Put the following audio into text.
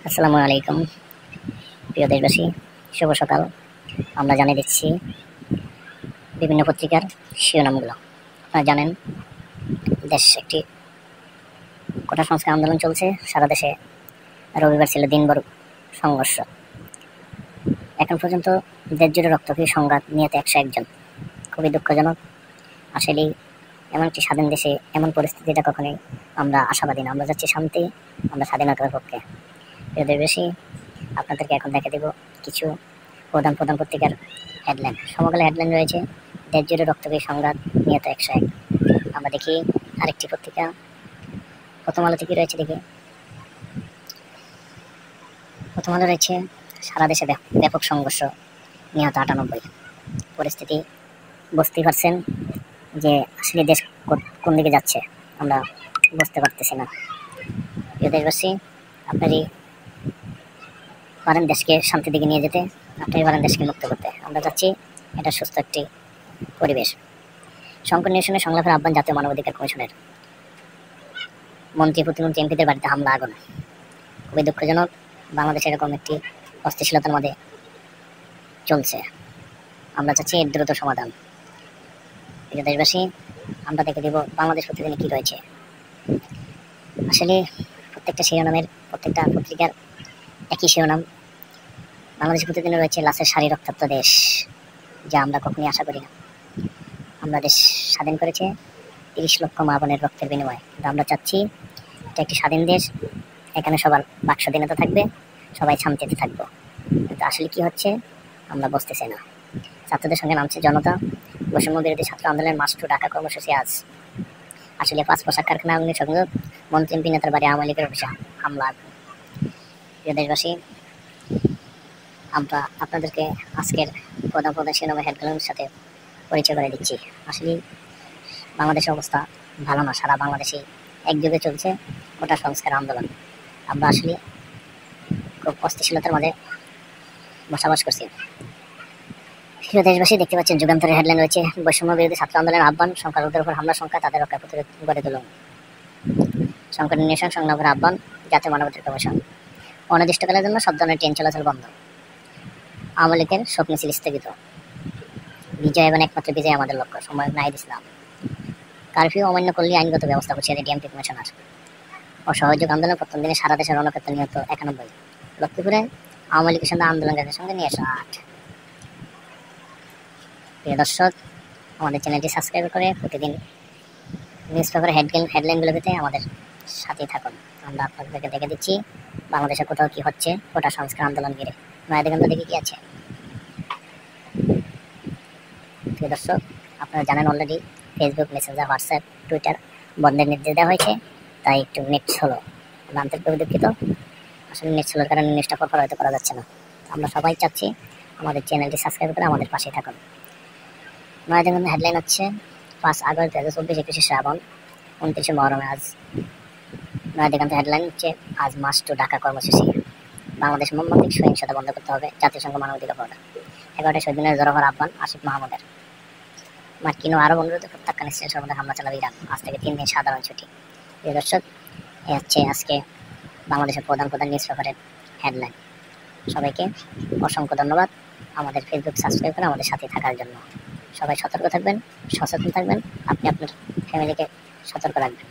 আসসালামু আলাইকুম প্রিয় দেশবাসী, শুভ সকাল। আমরা জানিয়ে দিচ্ছি বিভিন্ন পত্রিকার শিরোনামগুলো। আপনারা জানেন দেশ একটি কোটা সংস্কার আন্দোলন চলছে সারা দেশে। রবিবার ছিল দিনভর সংঘর্ষ। এখন পর্যন্ত দেশ জুড়ে রক্তক্ষয়ী সংঘাত নিহত 101 জন। খুবই দুঃখজনক। আসলেই এমন একটি স্বাধীন দেশে এমন পরিস্থিতিটা কখনোই আমরা আশাবাদী না। আমরা যাচ্ছি শান্তি, আমরা স্বাধীনতার পক্ষে। প্রিয় দেশবাসী, আপনাদেরকে এখন দেখে দেব কিছু প্রধান পত্রিকার হেডলাইন। সমকালে হেডলাইন রয়েছে দেশ জুড়ে রক্তক্ষয়ী সংঘাত নিহত 101। আমরা দেখি আরেকটি পত্রিকা প্রথম আলো থেকে রয়েছে। দেখি প্রথম আলো রয়েছে সারা দেশে ব্যাপক সংঘর্ষ, নিহত 98। পরিস্থিতি বুঝতেই পারছেন যে আসলে দেশ কোন দিকে যাচ্ছে আমরা বুঝতে পারতেছি না। প্রিয় দেশবাসী, আপনারই পারেন দেশকে শান্তির দিকে নিয়ে যেতে, আপনারই পারেন দেশকে মুক্ত করতে। আমরা চাচ্ছি এটা সুস্থ একটি পরিবেশ। সংকট নিরসনে সংলাপের আহ্বান জাতীয় মানবাধিকার কমিশনের। মন্ত্রী প্রতিমন্ত্রী এমপিদের বাড়িতে হামলা, আগুন। খুবই দুঃখজনক। বাংলাদেশে এরকম একটি অস্থিতিশীলতার মধ্যে চলছে। আমরা চাচ্ছি এর দ্রুত সমাধান। প্রিয় দেশবাসী, আমরা দেখে দিব বাংলাদেশ প্রতিদিনে কি রয়েছে। আসলে প্রত্যেকটা শিরোনামের, প্রত্যেকটা পত্রিকার একই শিরোনাম। বাংলাদেশ প্রতিদিনে রয়েছে লাশের সারি রক্তাক্ত দেশ, যা আমরা কখনই আশা করি না। আমরা দেশ স্বাধীন করেছে 30 লক্ষ মা বোনের রক্তের বিনিময়ে। কিন্তু আমরা চাচ্ছি এটা একটি স্বাধীন দেশ, এখানে সবার বাক স্বাধীনতা থাকবে, সবাই শান্তিতে থাকবো। কিন্তু আসলে কি হচ্ছে আমরা বুঝতেছি না। ছাত্রদের সঙ্গে নামছে জনতা। বৈষম্য বিরোধী ছাত্র আন্দোলনের মার্চ টু ঢাকা কর্মসূচি আজ। আসলে 5 পোশাক কারখানা আগুনের সংযোগ, মন্ত্রী এমপি নেতার বাড়ি আওয়ামী লীগের অফিসে হামলা। প্রিয় দেশবাসী, আমরা আপনাদেরকে আজকের প্রধান শিরোনামের হেডলাইনের সাথে পরিচয় করে দিচ্ছি। আসলে বাংলাদেশের অবস্থা ভালো না। সারা বাংলাদেশে একযোগে চলছে কোটা সংস্কার আন্দোলন। আমরা আসলে খুব অস্থিতিশীলতার মাঝে বসবাস করছি। প্রিয় দেশবাসী, দেখতে পাচ্ছেন যুগান্তরের হেডলাইন রয়েছে বৈষম্য বিরোধী ছাত্র আন্দোলনের আহ্বান, সংখ্যালঘুদের উপর হামলার সংখ্যা, তাদের রক্ষা প্রতিরোধ গড়ে তুলুন। সংকট নিরসন সংলাপের আহ্বান জাতীয় মানবাধিকার কমিশন। অনির্দিষ্টকালের জন্য সব ধরনের ট্রেন চলাচল বন্ধ। আওয়ামী লীগের শোক মিছিল স্থগিত। বিজয় এবং একমাত্র বিজয় আমাদের লক্ষ্য, সময় নাহিদ ইসলাম। কারফিউ অমান্য করলে আইনগত ব্যবস্থা করছে ডিএমপি কমিশনার। অসহযোগ আন্দোলন প্রথম দিনে সারা দেশের রণক্ষেত্রে নিহত 91। লক্ষ্মীপুরে আওয়ামী লীগের সঙ্গে আন্দোলনকারীদের সঙ্গে নিয়ে 60। প্রিয় দর্শক, আমাদের চ্যানেলটি সাবস্ক্রাইব করে প্রতিদিন নিউজ পেপারের হেডলাইনগুলো পেতে আমাদের সাথেই থাকুন। আমরা আপনাদেরকে দেখে দিচ্ছি বাংলাদেশে কোথাও কি হচ্ছে কোটা সংস্কার আন্দোলন ঘিরে। নয়াদিগন্ত দেখে কি আছে। প্রিয় দর্শক, আপনারা জানেন already Facebook, Messenger, WhatsApp, Twitter বন্ধের নির্দেশ দেওয়া হয়েছে, তাই একটু নেট স্লো। আমরা আন্তরিকভাবে দুঃখিত। আসলে নেট স্লোর কারণে নিউজটা প্রপার হয়তো করা যাচ্ছে না। আমরা সবাই চাচ্ছি আমাদের চ্যানেলটি সাবস্ক্রাইব করে আমাদের পাশেই থাকুন। নয়াদিগন্ত হেডলাইন হচ্ছে 5 আগস্ট 2024, 21 শ্রাবণ, 29 মহরমে আজ। নয়াদিগন্ত হেডলাইন হচ্ছে আজ মার্চ টু ঢাকা কর্মসূচি। বাংলাদেশ মর্মান্তিক সহিংসতা বন্ধ করতে হবে, জাতিসংঘ মানবাধিকার পরিষদ। 11টায় শহীদ মিনারে জড়ো হওয়ার আহ্বান আসিফ মাহমুদের। মার্কিন ও আরব অনুরোধে প্রত্যাখ্যান ইসরায়েল মধ্যে হামলা চালাবে ইরান। আজ থেকে 3 দিন সাধারণ ছুটি। প্রিয় দর্শক, এ হচ্ছে আজকে বাংলাদেশের প্রধান নিউজ পেপারের হেডলাইন। সবাইকে অসংখ্য ধন্যবাদ আমাদের ফেসবুক সাবস্ক্রাইব করে আমাদের সাথে থাকার জন্য। সবাই সতর্ক থাকবেন, সচেতন থাকবেন, আপনি আপনার ফ্যামিলিকে সতর্ক রাখবেন।